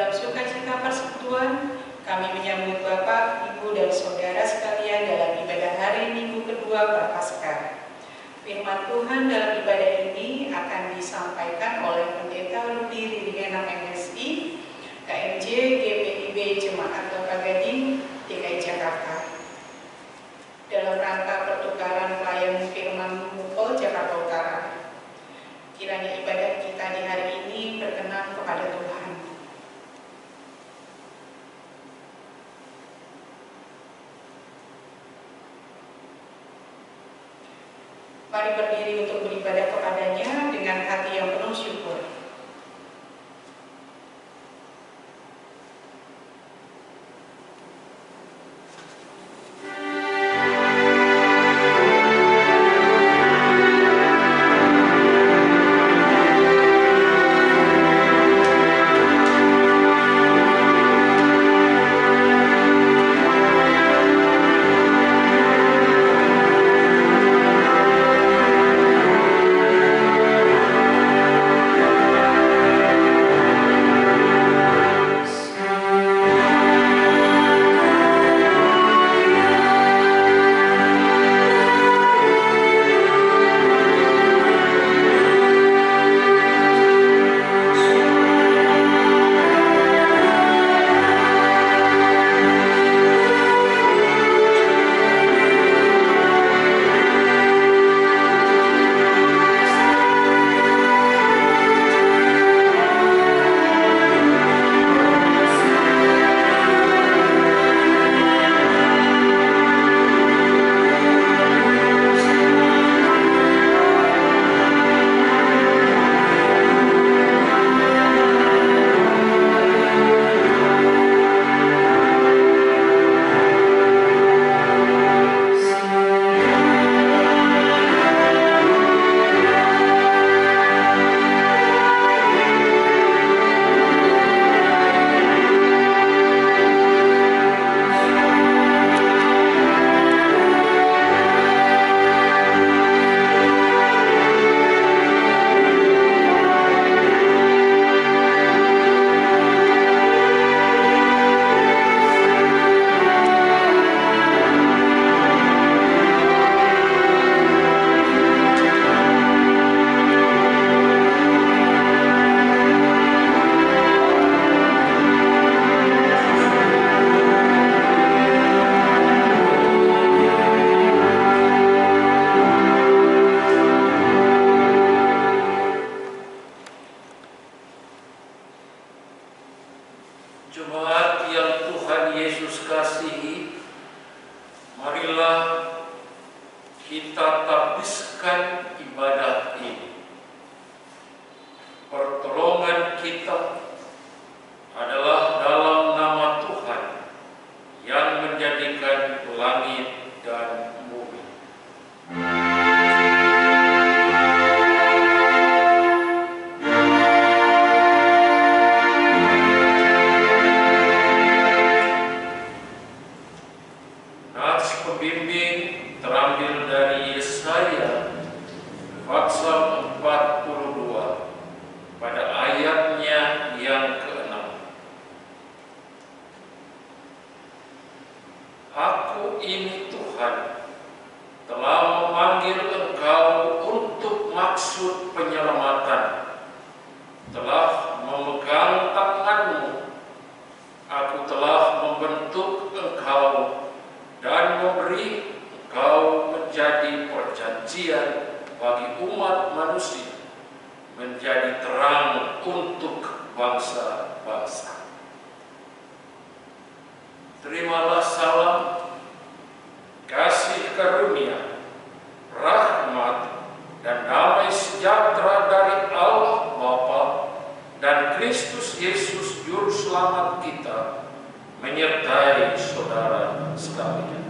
Dalam sukacita persekutuan, kami menyambut Bapak, Ibu, dan Saudara sekalian dalam ibadah hari Minggu kedua Prapaskah. Firman Tuhan dalam ibadah ini akan disampaikan oleh Pendeta Rudi Ririenang MSI, KMJ GPIB Jemaat Lembaga Gading DKI Jakarta. Dalam rangka pertukaran pelayanan firman Mupel Jakarta Utara. Kiranya ibadah kita di hari ini berkenan kepada Tuhan. Mari berdiri untuk beribadah kepadanya dengan hati yang penuh syukur. Jemaat yang Tuhan Yesus kasihi, marilah kita habiskan ibadah ini. Pertolongan kita adalah dalam nama Tuhan yang menjadikan langit dan bumi. Pembimbing terambil dari Yesaya pasal 42 pada ayatnya yang ke-6. Aku ini Tuhan telah memanggil engkau untuk maksud penyelamatan, telah memegang tanganmu, aku telah membentuk engkau dan memberi engkau menjadi perjanjian bagi umat manusia, menjadi terang untuk bangsa-bangsa. Terimalah salam, kasih karunia, rahmat, dan damai sejahtera dari Allah Bapa dan Kristus Yesus Juru Selamat kita menyertai saudara sekalian.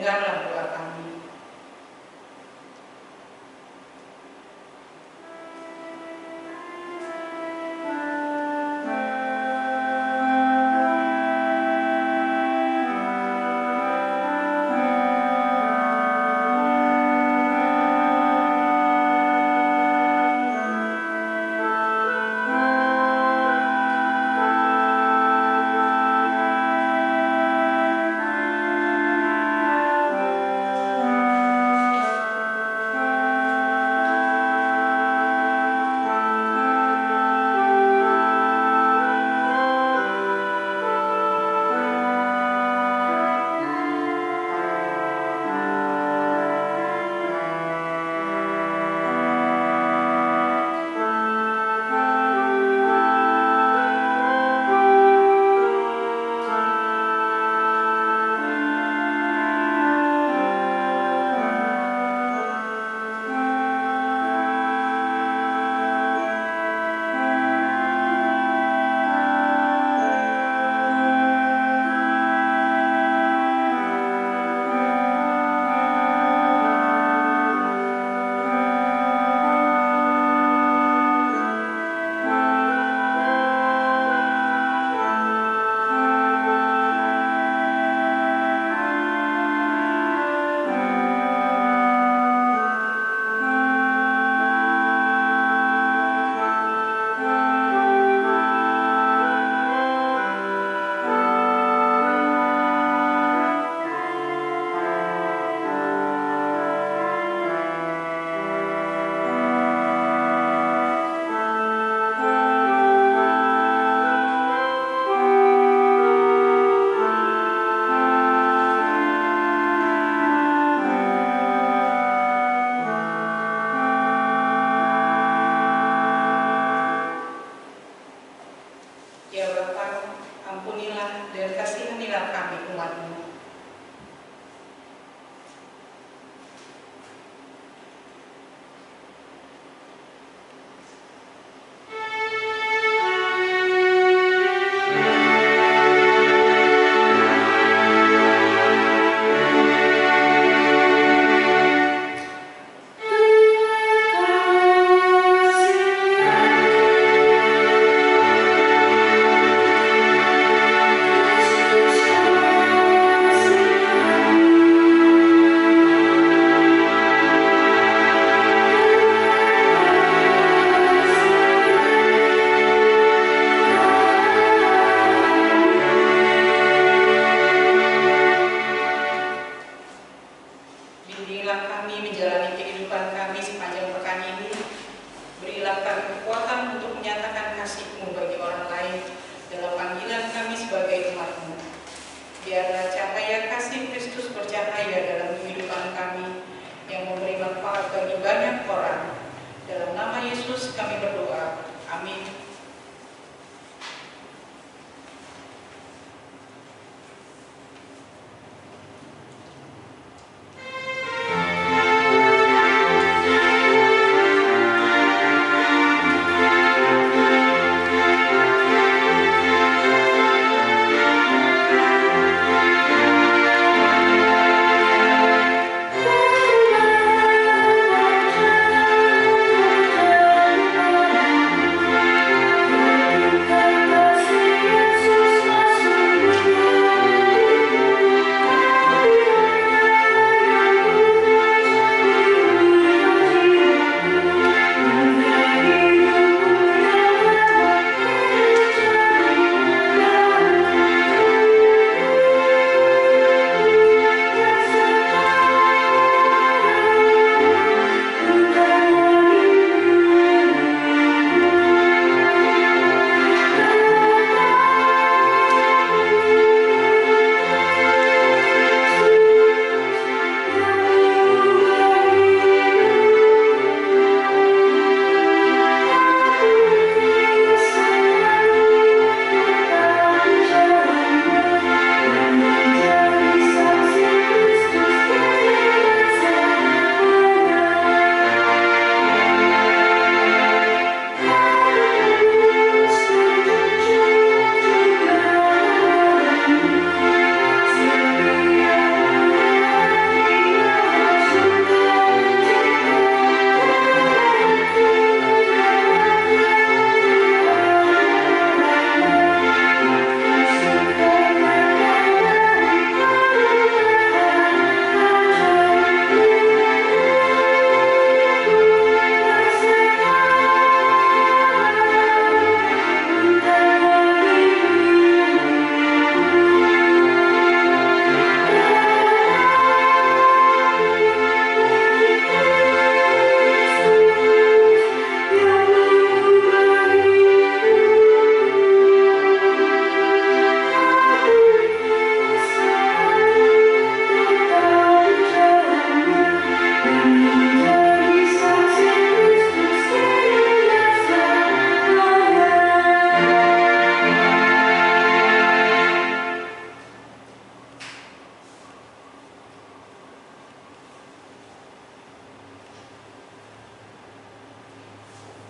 dengarlah doa kami. Ya Bapa, ampunilah dan kasihanilah kami umat-Mu. Bimbinglah kami menjalani kehidupan kami sepanjang pekan ini. Berilah kami kekuatan untuk menyatakan kasih-Mu bagi orang lain dalam panggilan kami sebagai umat-Mu. Biarlah cahaya kasih Kristus bercahaya dalam kehidupan kami yang memberi manfaat bagi banyak orang. Dalam nama Yesus kami berdoa. Amin.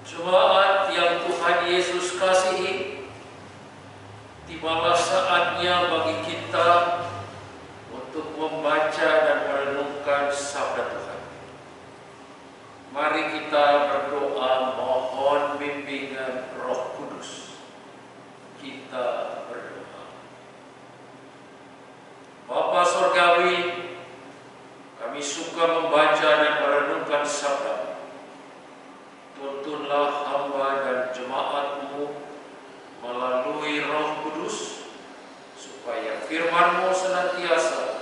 Jemaat yang Tuhan Yesus kasihi, tibalah saatnya bagi kita untuk membaca dan merenungkan sabda Tuhan. Mari kita berdoa mohon bimbingan Roh Kudus. Kita berdoa. Bapa Surgawi, kami suka membaca dan merenungkan sabda. Tuntunlah hamba dan jemaat-Mu melalui Roh Kudus, supaya firman-Mu senantiasa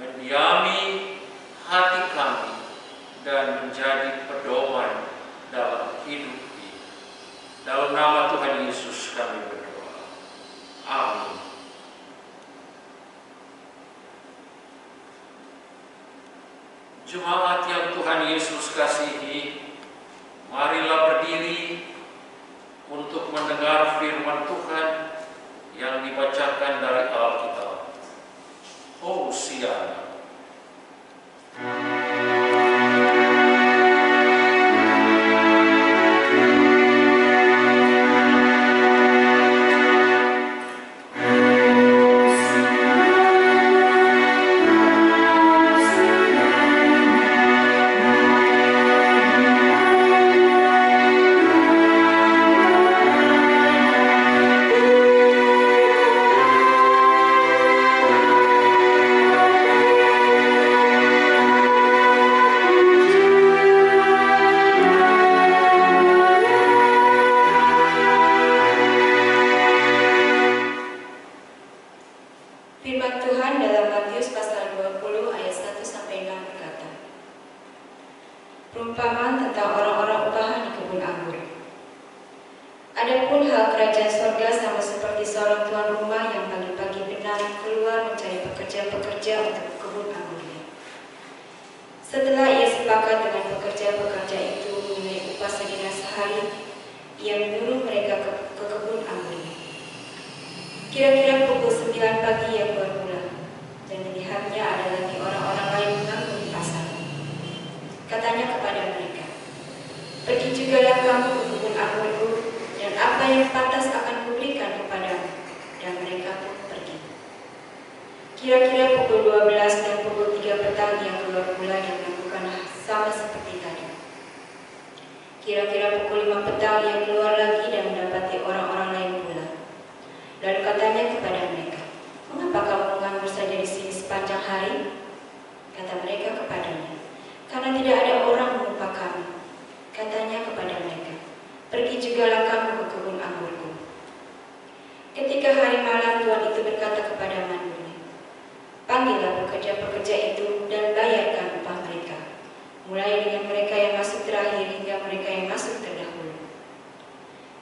mendiami hati kami dan menjadi pedoman dalam hidup ini. Dalam nama Tuhan Yesus kami berdoa. Amin. Jemaat yang Tuhan Yesus kasihi, marilah berdiri untuk mendengar firman Tuhan yang dibacakan dari Alkitab. Hosiana. Kira-kira pukul 12 dan pukul 3 petang ia keluar pula dan melakukan sama seperti tadi. Kira-kira pukul 5 petang ia keluar lagi dan mendapati orang-orang lain pula. Lalu katanya kepada mereka, "Mengapa kamu menganggur saja di sini sepanjang hari?" Kata mereka kepadanya, "Karena tidak ada orang mengupah kami." Katanya kepada mereka, "Pergi jugalah kamu ke kebun anggurku." Ketika hari malam, tuan itu berkata kepada mandunya, "Panggillah pekerja-pekerja itu dan bayarkan upah mereka, mulai dengan mereka yang masuk terakhir hingga mereka yang masuk terdahulu."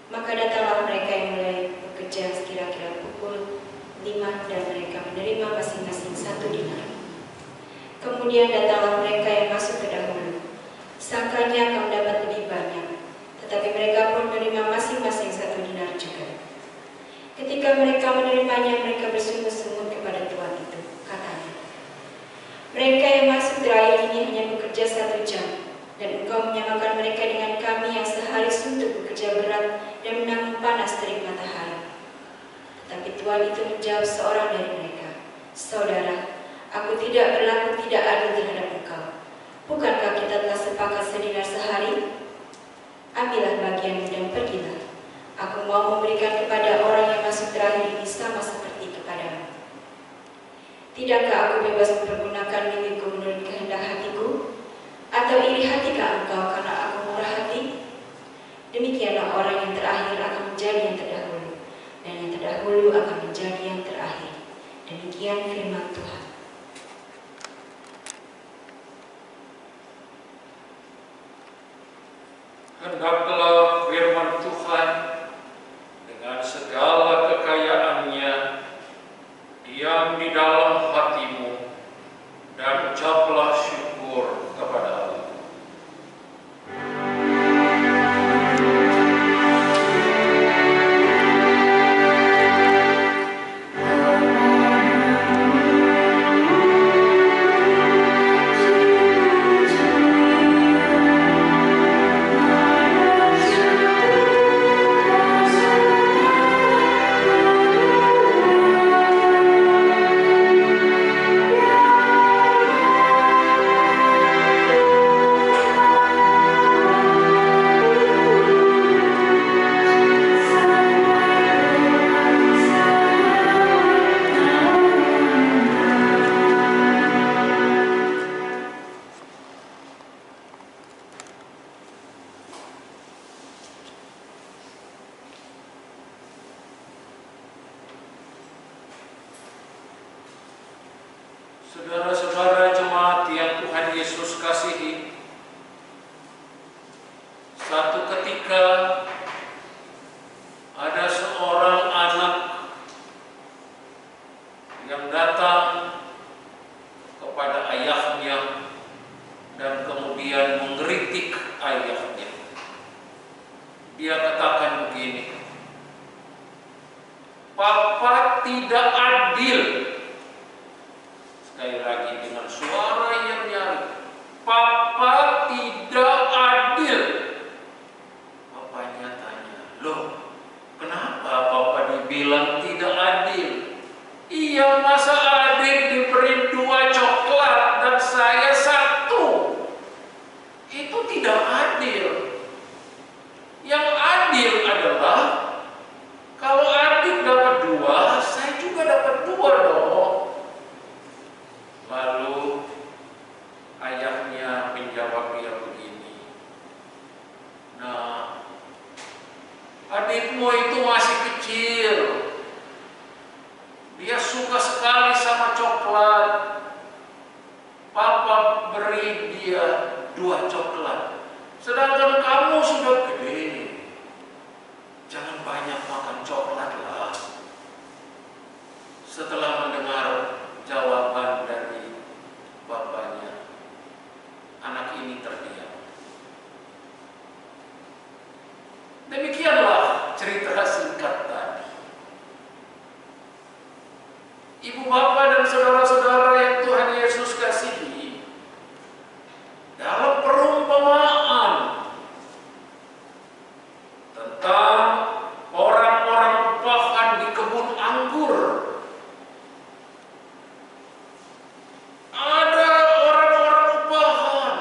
Maka datanglah mereka yang mulai bekerja sekira-kira pukul 5 dan mereka menerima masing-masing 1 dinar. Kemudian datanglah mereka yang masuk terdahulu. Sangkanya akan mendapat lebih banyak, tetapi mereka pun menerima masing-masing 1 dinar juga. Ketika mereka menerimanya, mereka bersungut-sungut kepada tuan itu. Katanya, "Mereka yang masuk terakhir ini hanya bekerja 1 jam, dan engkau menyamakan mereka dengan kami yang sehari suntuk bekerja berat dan menanggung panas terik matahari." Tetapi tuan itu menjawab seorang dari mereka, "Saudara, aku tidak berlaku tidak adil terhadap engkau. Bukankah kita telah sepakat sedinar sehari? Ambillah bagianmu dan pergilah. Aku mau memberikan kepada orang yang masuk terakhir ini sama seperti kepadamu. Tidakkah aku bebas mempergunakan milikku menurut kehendak hatiku? Atau iri hatikah engkau karena aku murah hati? Demikianlah orang yang terakhir akan menjadi yang terdahulu, dan yang terdahulu akan menjadi yang terakhir." Demikian firman Tuhan. Hendaklah firman Tuhan dengan segala kekayaannya diam di dalam hatimu, dan ucaplah syukur kepada Allah. Amin. Saudara-saudara jemaat yang Tuhan Yesus kasihi, satu ketika ada seorang anak yang datang kepada ayahnya dan kemudian mengkritik ayahnya. Dia katakan begini, "Papa tidak adil." Sekali lagi dengan suara yang nyaring, "Papa tidak adil." Bapaknya tanya, "Loh, kenapa Papa dibilang tidak adil? Iya, masa adik diberi 2 coklat dan saya 1? Itu tidak adil. Yang adil adalah kalau adik dapat 2, saya juga dapat 2 dong." Lalu ayahnya menjawab dia begini, "Nah, adikmu itu masih kecil. Dia suka sekali sama coklat. Papa beri dia 2 coklat. Sedangkan kamu sudah gede. Jangan banyak makan coklat lah." Setelah mendengar jawaban dari bapaknya, anak ini terdiam. Demikianlah cerita singkat tadi. Ibu bapak dan saudara-saudara yang Tuhan Yesus kasihi, dalam perumpamaan tentang orang-orang upahan di kebun anggur, ada orang-orang upahan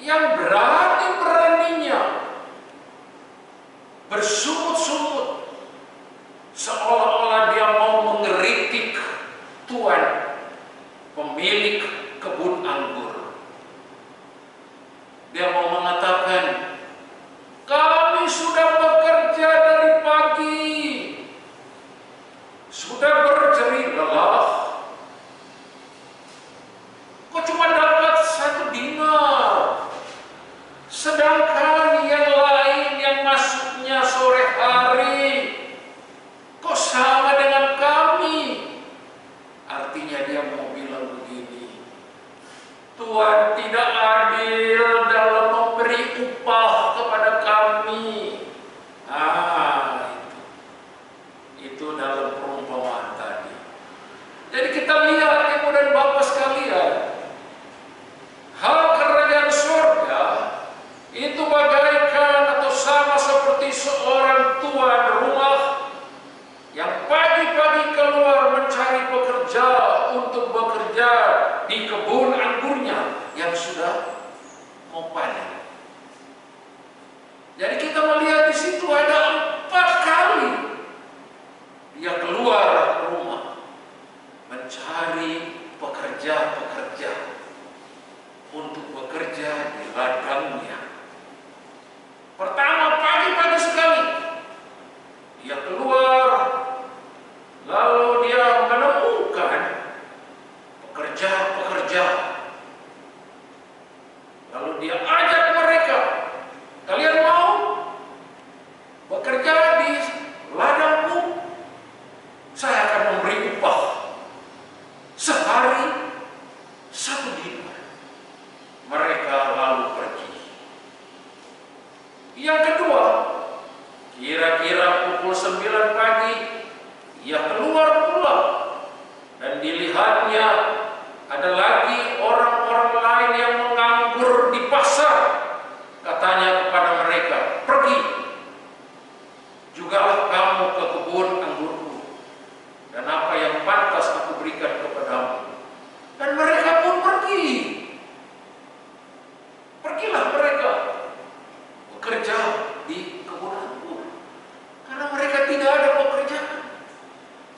yang berani-beraninya bersungut-sungut seolah-olah dia mau mengkritik Tuan pemilik kebun anggur. Dia mau mengatakan, "Kami sudah bekerja dari pagi, sudah berjerih lelah, kok cuma dapat 1 dinar, sedangkan yang lain yang masuknya sore hari kok sama dengan kami?" Artinya dia mau bilang begini, Tuhan tidak adil dalam memberi upah kepada kami. Itu dalam perumpamaan tadi. Jadi kita lihat ibu dan bapak sekalian, hal kerajaan surga itu bagaikan atau sama seperti seorang tuan rumah yang pagi-pagi keluar mencari pekerja untuk bekerja di kebun anggurnya yang sudah mau panen. Jadi kita melihat di situ ada 4 kali dia keluar rumah mencari pekerja-pekerja untuk bekerja di ladangnya. Pertama, pagi-pagi sekali dia keluar, lalu dia menemukan pekerja-pekerja. Lalu dia ajak mereka, "Kalian mau bekerja di ladangku? Saya akan memberi upah sehari 1 dinar." Mereka lalu pergi. Yang kedua, kira-kira pukul 9 pagi, ia keluar pula dan dilihatnya ada lagi orang-orang lain yang menganggur di pasar. Katanya kepada mereka, "Pergi, jugalah kamu ke kebun anggurku, dan apa yang pantas aku berikan kepadamu." Dan mereka pun pergi. Pergilah mereka bekerja di kebun anggur karena mereka tidak ada pekerjaan.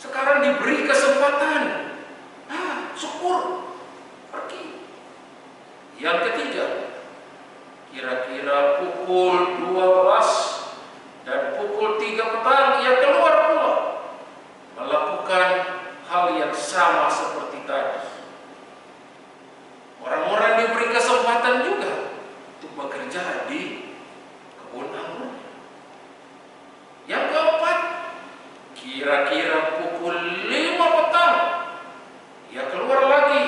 Sekarang diberi kesempatan, syukur, pergi. Yang ketiga, kira-kira pukul 12 dan pukul 3 petang ia keluar pula melakukan hal yang sama seperti tadi. bekerja di kebun anggur. Yang keempat, kira-kira pukul 5 petang, ia keluar lagi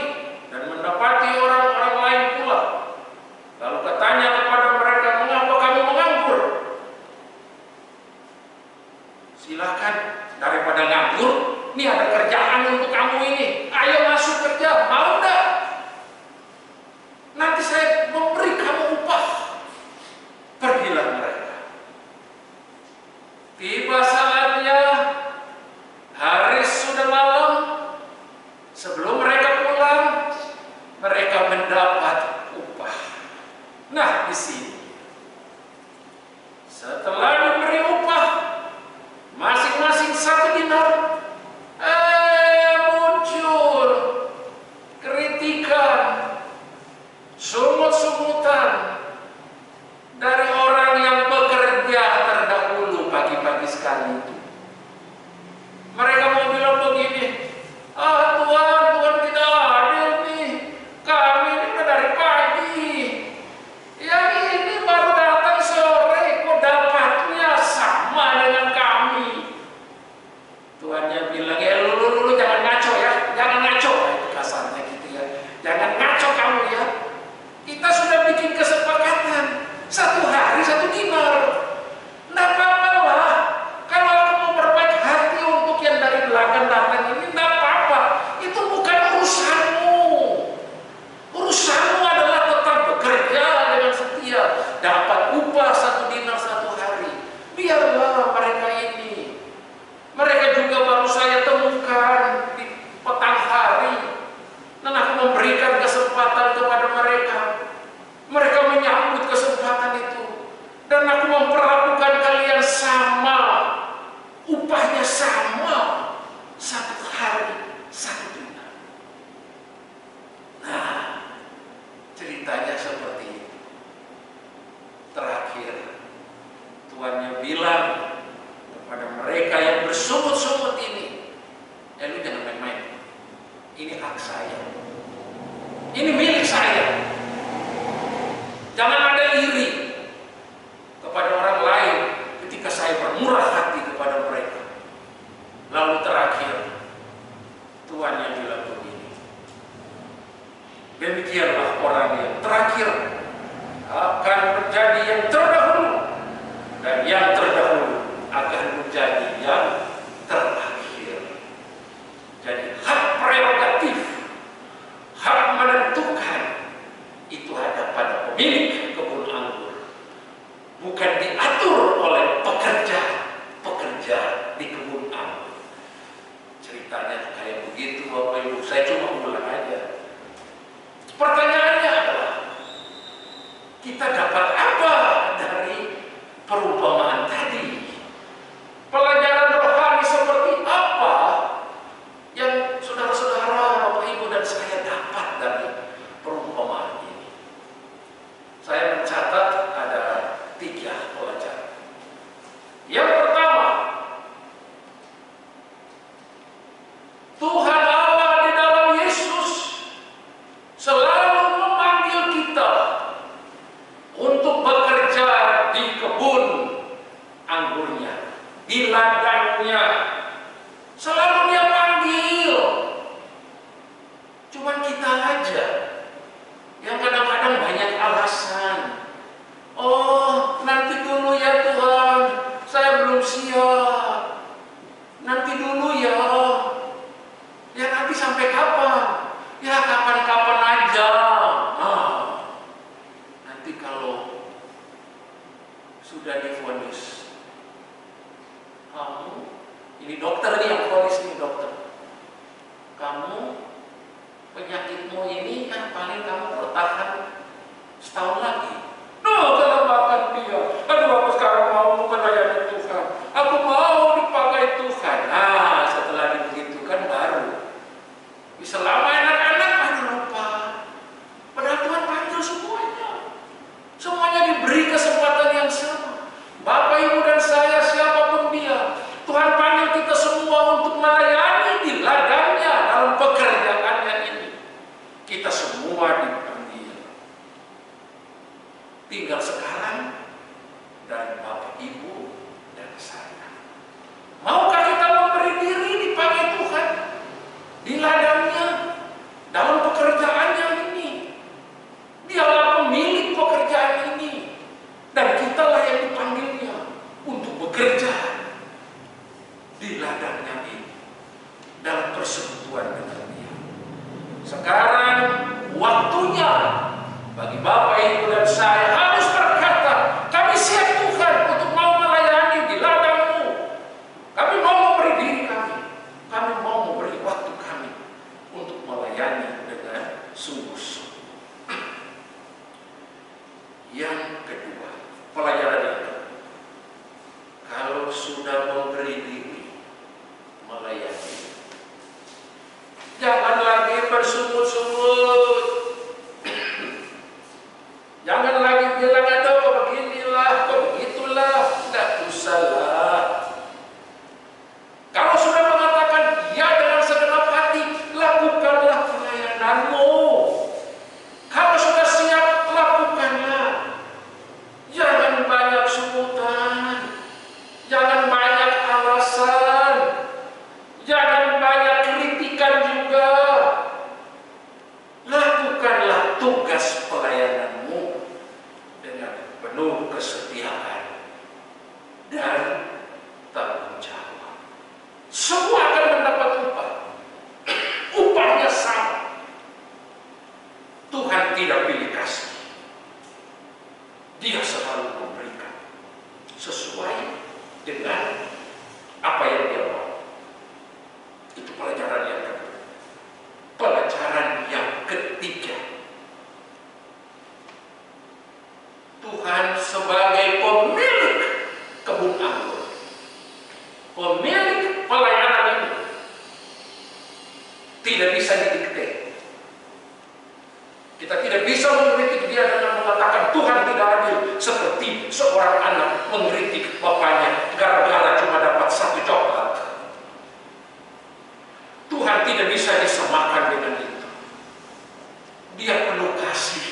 dan mendapati orang-orang lain pula. Lalu katanya kepada mereka, "Mengapa kamu menganggur? Silakan, daripada nganggur, ini ada kerjaan untuk kamu ini. Ayo masuk kerja, mau enggak? Nanti saya memberi kamu upah." Pergilah mereka. Tiba saatnya, hari sudah malam. Sebelum mereka pulang, mereka mendapat upah. Nah, di sini, setelah diberi upah masing-masing 1 dinar, muncul kritikan, sumut-sumutan dari orang yang bekerja terdahulu pagi-pagi sekali itu. Mereka mau bilang begini, Tuhan tidak adil nih. Kami ini udah dari pagi. Yang ini baru datang sore, kok dapatnya sama dengan kami. Tuhannya bilang, lu jangan ngaco ya. Jangan ngaco. Itu kasarnya gitu ya. Jangan ngaco kamu ya. Kita sudah bikin kesepakatan. 1 hari 1 dinar. Nggak apa-apa lah. Kalau aku mau berbaik hati untuk yang dari belakang datang ini, nggak apa-apa. Itu bukan urusanmu. Urusanmu adalah tetap bekerja dengan setia. Dapat upah 1 dinar 1 hari. Biarlah mereka ini. Mereka juga baru saya temukan di petang hari. Dan aku memberikan kesempatan kepada mereka. Mereka menyambut kesempatan itu. Dan aku memperlakukan kalian sama. Upahnya sama. 1 hari 1 dinar. Nah, ceritanya seperti itu. Terakhir, tuannya bilang kepada mereka yang bersungut-sungut ini, lu jangan main-main. Ini hak saya. Ini milik saya. Jangan ada iri kepada orang lain ketika saya bermurah hati kepada mereka. Lalu terakhir, Tuhan yang bilang begini, demikianlah orang yang terakhir akan menjadi yang terdahulu, dan yang terdahulu akan menjadi yang terakhir. Jadi hak prerogatif, hak menentukan, itu ada pada pemilik kebun anggur, bukan diatur oleh pekerja di kebun anggur. Ceritanya kayak begitu Bapak Ibu, saya cuma ulang aja. Pertanyaannya adalah, kita dapat apa dari perumpamaan tadi? Pelajaran rohani seperti apa yang saudara-saudara, Bapak Ibu dan saya dapat dari perumpamaan ini? Saya mencatat ada 3 pelajaran. Yang pertama, Tuhan Allah di dalam Yesus selalu memanggil kita untuk bekerja di kebun anggurnya, di ladangnya. Selalu Dia panggil. Cuman kita aja yang kadang-kadang banyak alasan. Oh, nanti dulu ya Tuhan, saya belum siap. Nanti dulu ya. Ya nanti sampai kapan? Ya kapan-kapan aja. Nanti kalau sudah divonis, kamu, ini dokter nih yang vonis nih dokter, kamu penyakitmu ini kan paling kamu bertahan setahun lagi. Kalau makan dia, aduh aku sekarang mau melayani Tuhan, aku mau dipakai Tuhan. Nah, setelah dibegitukan baru selama anak-anak pada lupa. Padahal Tuhan panggil semuanya diberi kesempatan yang sama. Bapak, Ibu dan saya, siapapun dia, Tuhan panggil kita semua untuk melayani di ladangnya dalam pekerjaannya ini. Kita semua dipanggil. Tinggal dalam pekerjaannya ini. Dialah pemilik pekerjaan ini. Dan kitalah yang dipanggilnya untuk bekerja di ladangnya ini, dalam persekutuan dengan Dia. Sekarang waktunya bagi Bapak, Ibu, dan saya harus berkata, kami siap Tuhan untuk mau melayani di ladang-Mu. Kami mau memberi diri kami mau memberi waktu kami untuk melayani dengan sungguh-sungguh. Yang kedua, pelajaran yang kedua, kalau sudah memberi diri melayani, jangan lagi bersungut-sungut. Jangan lagi bilang, aduh beginilah, begitulah. Tidak usahlah. Kalau sudah mengatakan ya dengan segenap hati, lakukanlah pelayananmu. Kalau sudah siap, lakukanlah. Jangan banyak sungutan, jangan banyak alasan, jangan banyak kritikan juga. Lakukanlah tugas pelayananmu dengan penuh kesetiaan dan tanggung jawab. Semua akan mendapat upah. Upahnya sama. Tuhan tidak pilih kasih. Dia selalu memberikan sesuai dengan apa yang Dia mau. Itu pelajaran yang kedua. Pelajaran yang ketiga, Tuhan sebagai pemilik kebun anggur, pemilik pelayanan ini, tidak bisa didikte. Kita tidak bisa mengkritik Dia dengan mengatakan Tuhan tidak adil, seperti seorang anak mengkritik bapaknya gara-gara cuma dapat 1 coklat. Tuhan tidak bisa disamakan dengan itu. Dia penuh kasih,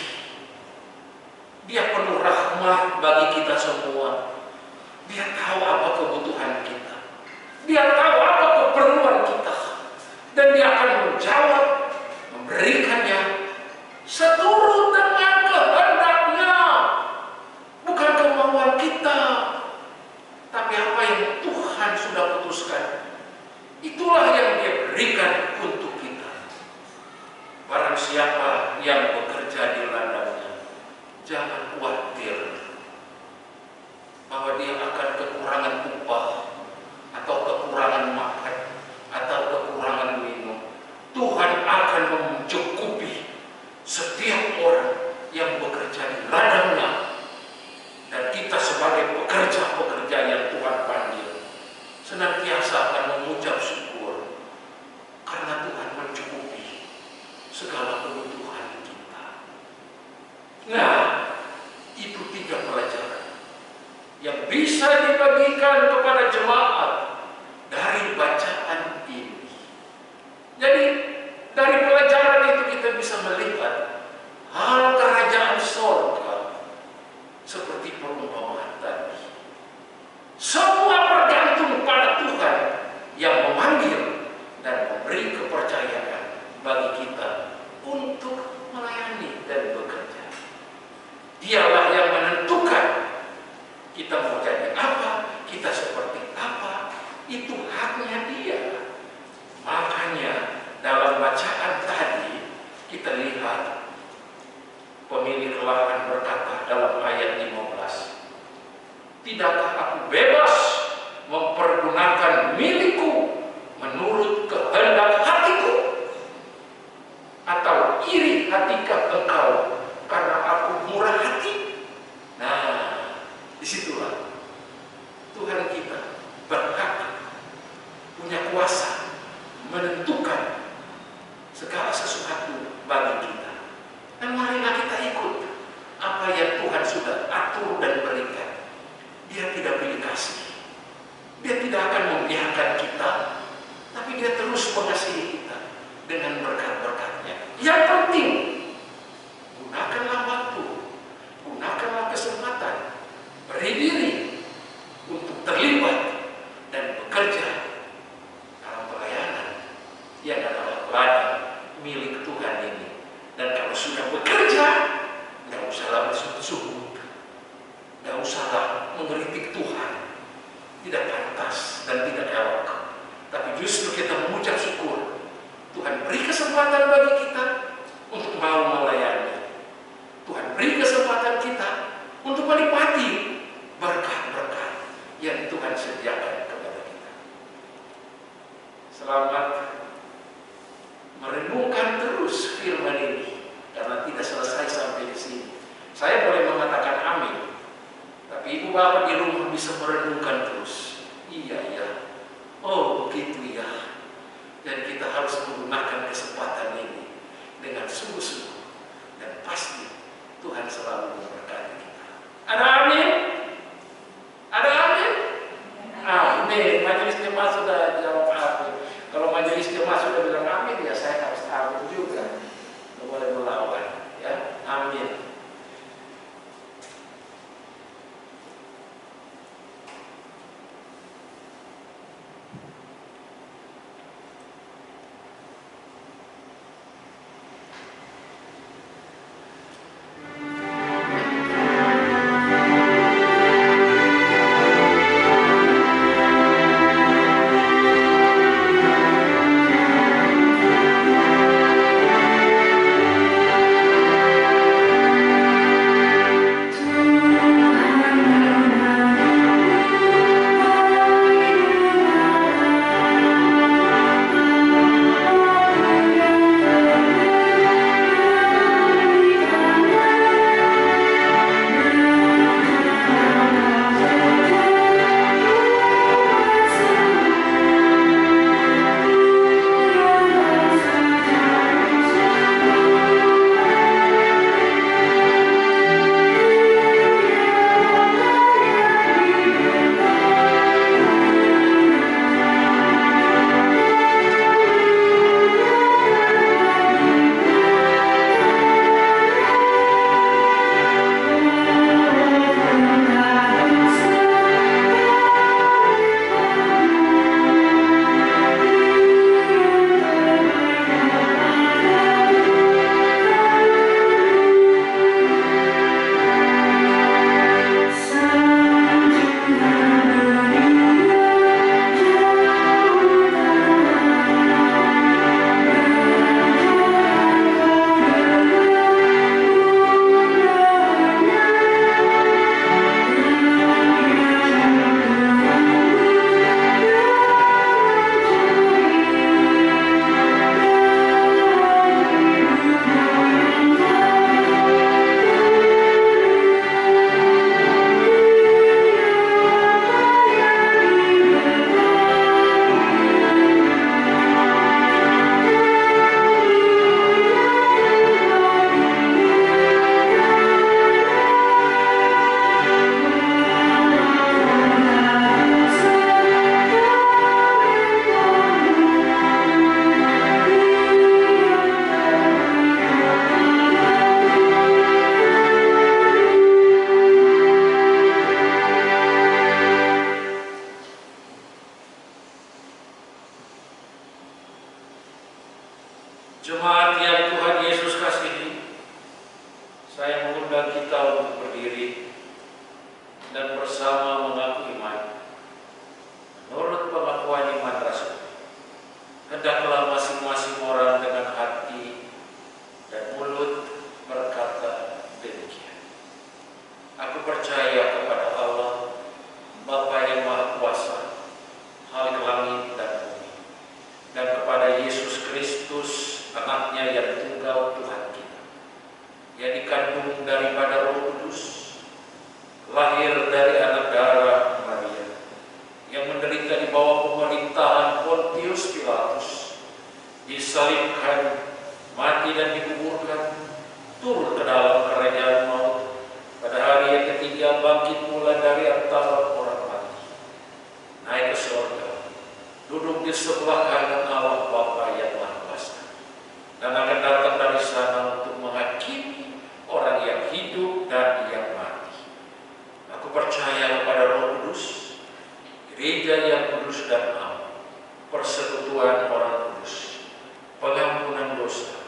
Dia penuh rahmat bagi kita semua. Dia tahu apa kebutuhan kita, Dia tahu apa keperluan kita, dan Dia akan menjawab, memberikannya seturut dengan kehendak-Nya, bukan kemauan kita, tapi apa yang Tuhan sudah putuskan. Itulah yang Dia berikan untuk kita. Barang siapa yang bekerja di ladangnya, jangan khawatir bahwa dia akan kekurangan upah, atau kekurangan makan, atau kekurangan minum. Tuhan akan mencukupi setiap orang yang bekerja di ladangnya. Dan kita sebagai pekerja-pekerja yang Tuhan panggil, senantiasa akan mengucap syukur karena Tuhan mencukupi segala kebutuhan kita. Nah, itu 3 pelajaran yang bisa dibagikan kepada jemaat dari bacaan ini. Jadi dari pelajaran itu kita bisa melihat hal kerajaan sorga seperti perumpamaan tadi. Semua bergantung pada Tuhan yang memanggil dan memberi kepercayaan bagi kita untuk melayani dan bekerja. Dialah yang menentukan kita mau jadi apa, kita seperti apa, itu haknya Dia. Makanya dalam bacaan tadi kita lihat pemilik lahan berkata dalam ayat 15, tidakkah aku bebas mempergunakan milikku menurut kehendak hatiku? Atau iri hatikah engkau karena aku murah hati? Nah, disitulah Tuhan kita berhak, punya kuasa menentukan segala sesuatu bagi kita. Dan marilah kita ikut apa yang Tuhan sudah atur dan berikan. Dia tidak pilih kasih. Dia tidak akan membiarkan kita, tapi Dia terus mengasihi kita dengan berkat-berkat-Nya. Yang penting, gunakanlah waktu, gunakanlah kesempatan, beri diri untuk terlibat dan bekerja dalam pelayanan yang adalah ladang milik Tuhan ini. Dan kalau sudah bekerja, nggak usahlah bersungguh-sungguh, nggak usahlah mengkritik Tuhan, tidak pantas dan tidak elok. Tapi justru kita mengucap syukur. Tuhan beri kesempatan bagi kita untuk mau melayani. Tuhan beri kesempatan kita untuk menikmati berkat-berkat yang Tuhan sediakan kepada kita. Selamat merenungkan terus firman ini, karena tidak selesai sampai di sini. Saya boleh mengatakan amin, tapi ibu bapak di rumah bisa merenungkan terus. Iya ya, oh begitu ya. Dan kita harus menggunakan kesempatan ini dengan sungguh-sungguh, dan pasti Tuhan selalu memberkati kita. Ada amin? Ada amin? Amin. Majelis jemaat sudah jawab amin. Kalau majelis jemaat sudah bilang amin, ya saya harus amin juga. Tidak boleh melawan, ya. Amin. Jemaat yang Tuhan Yesus kasihi, saya mengundang kita untuk berdiri dan bersama mengaku iman. Menurut pengakuan iman Rasul, hendaklah masing-masing orang dengan hati dan mulut berkata demikian. Aku percaya kepada Allah, Bapa yang Maha Kuasa, Khalik langit dan bumi, dan kepada Yesus Kristus, Anaknya yang tunggal Tuhan kita, yang dikandung daripada Roh Kudus, lahir dari anak darah Maria, yang menderita di bawah pemerintahan Pontius Pilatus, disalibkan, mati dan dikuburkan, turun ke dalam kerajaan maut, pada hari yang ketiga bangkit pula dari antara orang mati, naik ke surga, duduk di sebelah kanan Allah Bapa yang Maha Kuasa, dan akan datang dari sana untuk menghakimi orang yang hidup dan yang mati. Aku percaya kepada Roh Kudus, gereja yang kudus dan am, persekutuan orang kudus, pengampunan dosa,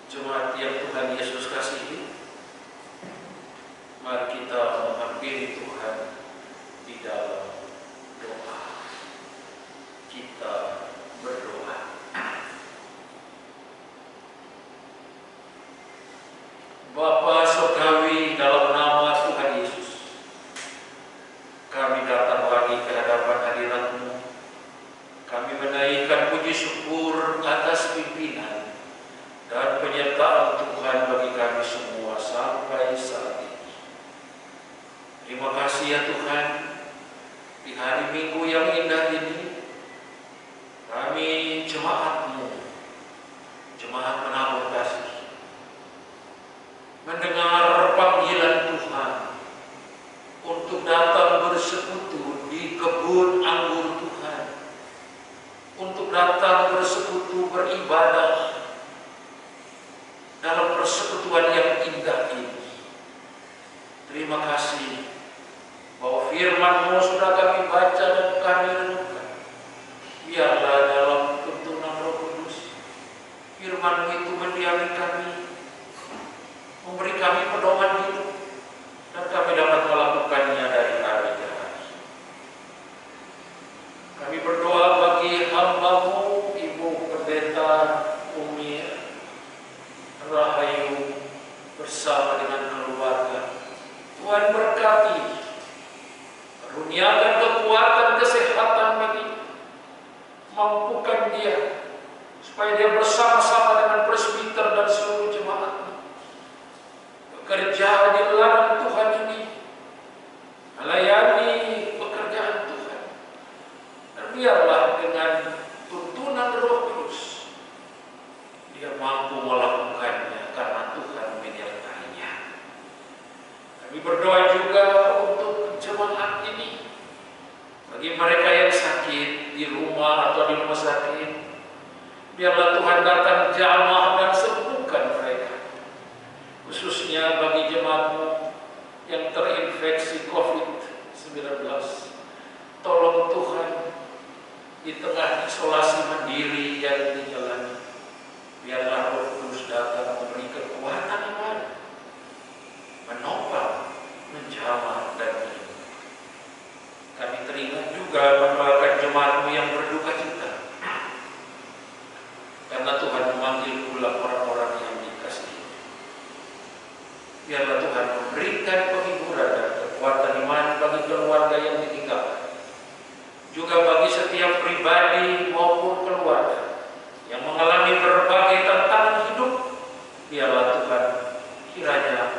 Jemaat yang Tuhan Yesus kasihi, mari kita menghampiri Tuhan di dalam doa. Kita berdoa. Bapa Surgawi, dalam nama Tuhan Yesus, kami datang lagi ke hadapan hadirat-Mu. Kami menaikkan puji syukur atas pimpinan dan penyertaan Tuhan bagi kami semua sampai saat ini. Terima kasih ya Tuhan, di hari Minggu yang indah ini, kami jemaat-Mu, jemaat penabur kasih, mendengar panggilan Tuhan untuk datang bersekutu di kebun anggur Tuhan, untuk datang bersekutu beribadah dalam persekutuan yang indah ini. Terima kasih bahwa firman-Mu sudah kami baca dan kami renungkan. Biarlah dalam tuntunan Roh Kudus, firman-Mu itu mendiami kami, memberi kami pedoman hidup, dan kami dapat melakukannya dari hari ke hari. Kami berdoa bagi hamba-Mu, Ibu Pendeta Umi Rahayu bersama dengan keluarga. Tuhan berkati, karuniakan kekuatan, kesehatan bagi, mampukan dia supaya dia bersama-sama dengan presbiter dan seluruh jemaat bekerja di ladang Tuhan ini, melayani pekerjaan Tuhan. Dan biarlah dengan tuntunan Roh Kudus dia mampu melakukannya karena Tuhan menyertainya. Kami berdoa juga untuk jemaat ini, bagi mereka yang sakit di rumah atau di rumah sakit, biarlah Tuhan datang jamah dan sembuhkan mereka. Khususnya bagi jemaat-Mu yang terinfeksi COVID-19, tolong Tuhan di tengah isolasi mandiri yang dijalani, biarlah Roh Kudus datang memberi kekuatan iman, menopang, menjamah dan menyembuhkan. Kami teringat juga mendoakan jemaat-Mu yang berduka cita, karena Tuhan memanggil pulang orang-orang yang dikasihi. Biarlah Tuhan memberikan penghiburan dan kekuatan iman bagi keluarga yang ditinggalkan, juga bagi setiap pribadi maupun keluarga yang mengalami berbagai tantangan hidup. Biarlah Tuhan kiranya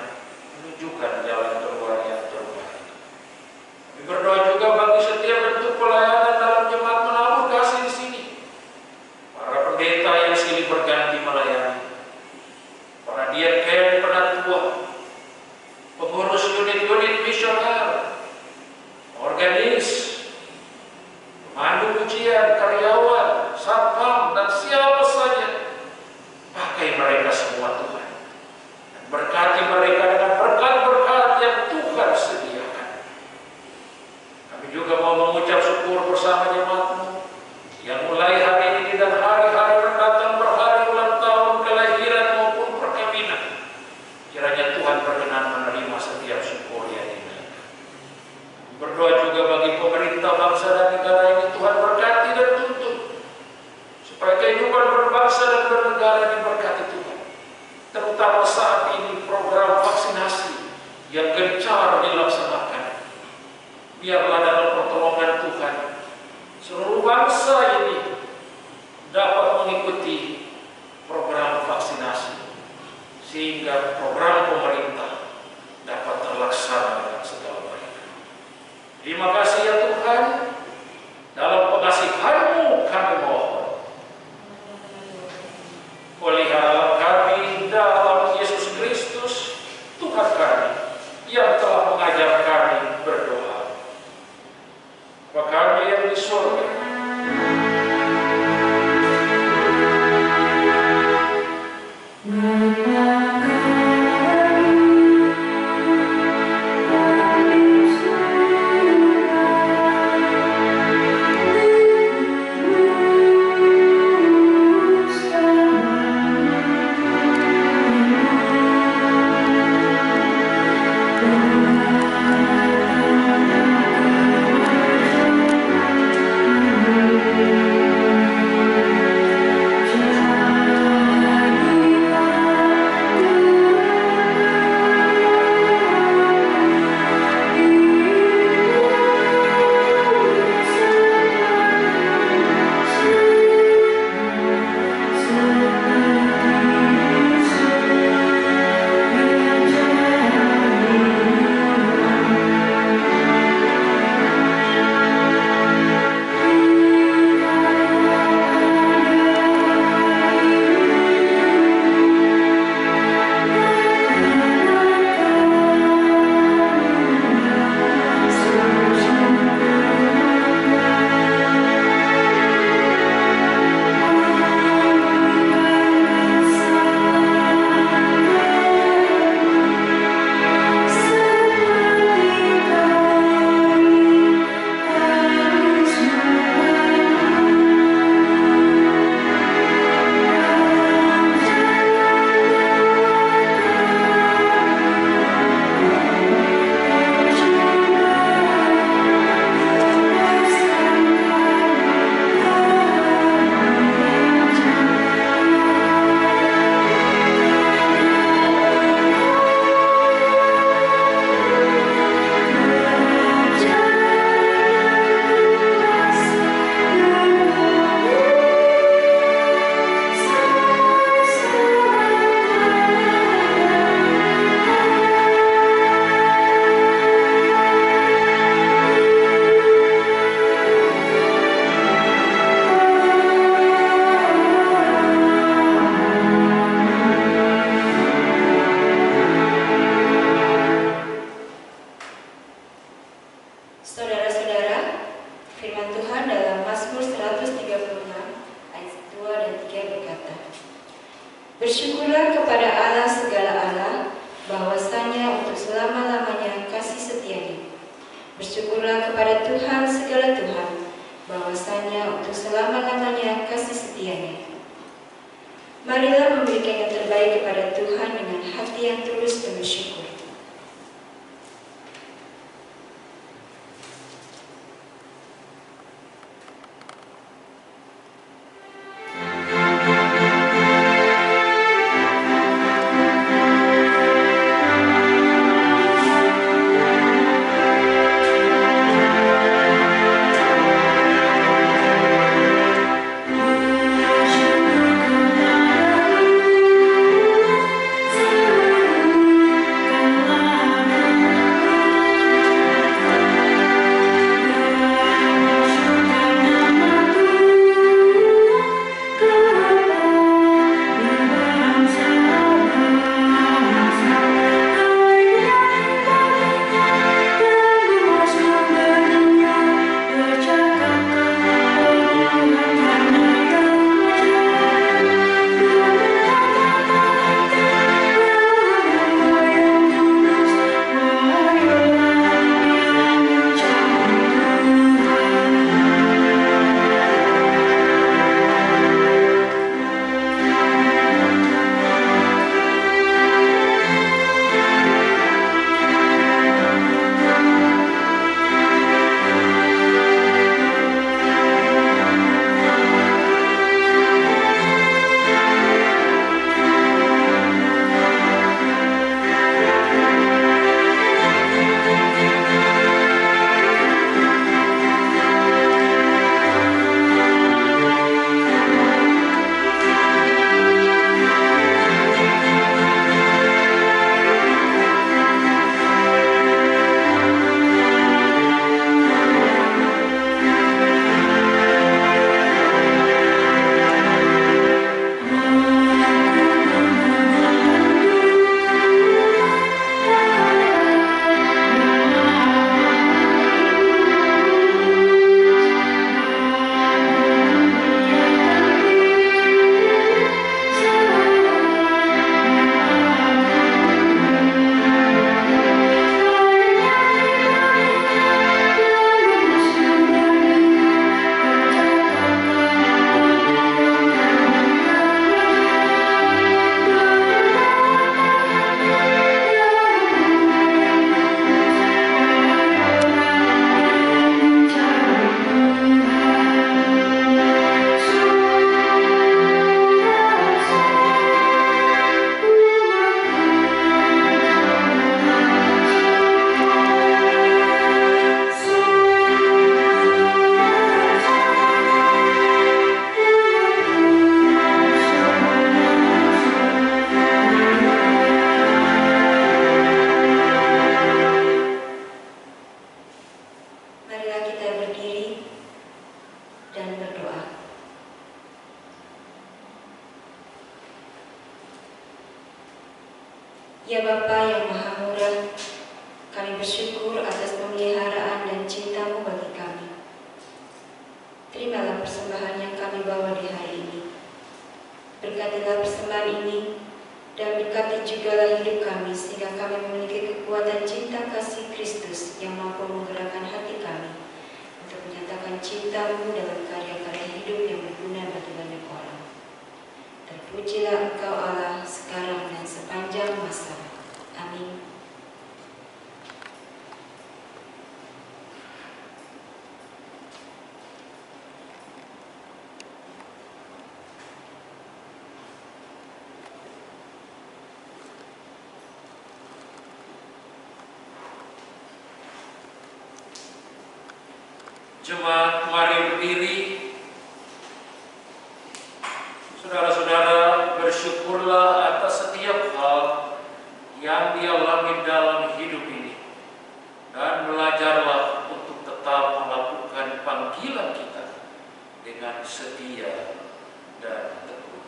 menunjukkan jalan keluar yang terbaik. Kami berdoa juga bagi setiap bentuk pelayanan dalam jemaat penabur kasih di sini, para pendeta yang silih berganti melayani, para diaken penatua, pengurus unit-unit misioner, organis, pemandu ujian, karyawan, satpam, dan siapa saja. Pakai mereka semua Tuhan, dan berkati mereka dengan berkat-berkat yang Tuhan sediakan. Kami juga mau mengucap syukur bersama jemaat-Mu yang mulai hari ini dan hari-hari mendatang berhari ulang tahun kelahiran maupun perkawinan. Kiranya Tuhan berkenan menerima setiap syukur yang dinaikkan. Berdoa juga bagi pemerintah bangsa dan negara ini, Tuhan berkati dan tuntun, supaya kehidupan berbangsa dan bernegara diberkati Tuhan. Terutama saat ini program vaksinasi yang gencar dilaksanakan. Biarlah dalam pertolongan Tuhan, seluruh bangsa ini dapat mengikuti program vaksinasi, sehingga program pemerintah dapat terlaksana dengan segala baik. Terima kasih ya Tuhan, dalam pengasihan-Mu kami mohon. Pelihara kami dalam Yesus Kristus, Tuhan kami, yang telah mengajar kami berdoa. Bapa kami yang di surga, kepada Allah segala Allah, bahwasanya untuk selama-lamanya kasih setianya. Bersyukurlah kepada Tuhan segala Tuhan, bahwasanya untuk selama-lamanya kasih setianya. Marilah memberikan yang terbaik kepada Tuhan dengan hati yang tulus dan bersyukur. Ya Bapa yang Maha Murah, kami bersyukur atas pemeliharaan dan cinta-Mu bagi kami. Terimalah persembahan yang kami bawa di hari ini. Berkatilah persembahan ini dan berkati jugalah hidup kami sehingga kami memiliki kekuatan cinta kasih Kristus yang mampu menggerakkan hati kami untuk menyatakan cinta-Mu dalam karya-karya hidup yang berguna bagi banyak orang. Terpujilah Engkau Allah sekarang dan sepanjang masa. Amin. Jemaat, mari berdiri. Saudara-saudara, bersyukurlah atas setiap hal yang dialami dalam hidup ini, dan belajarlah untuk tetap melakukan panggilan kita dengan setia dan tekun.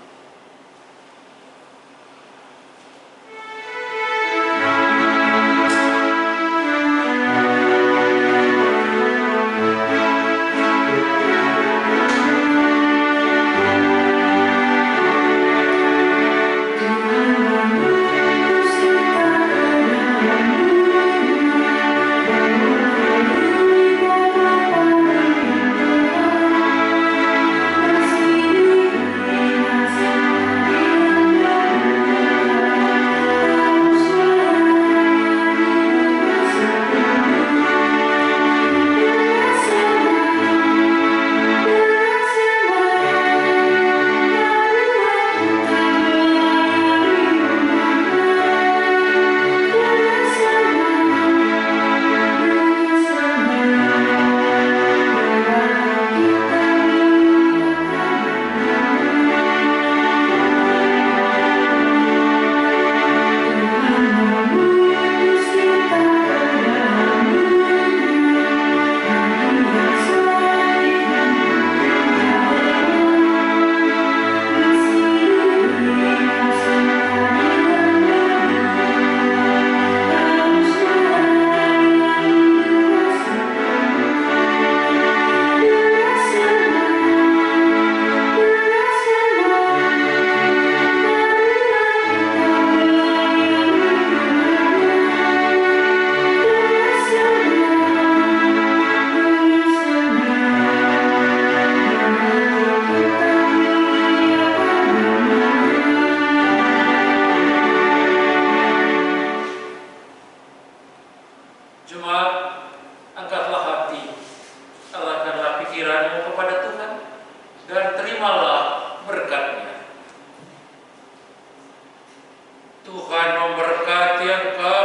Tuhan memberkati engkau.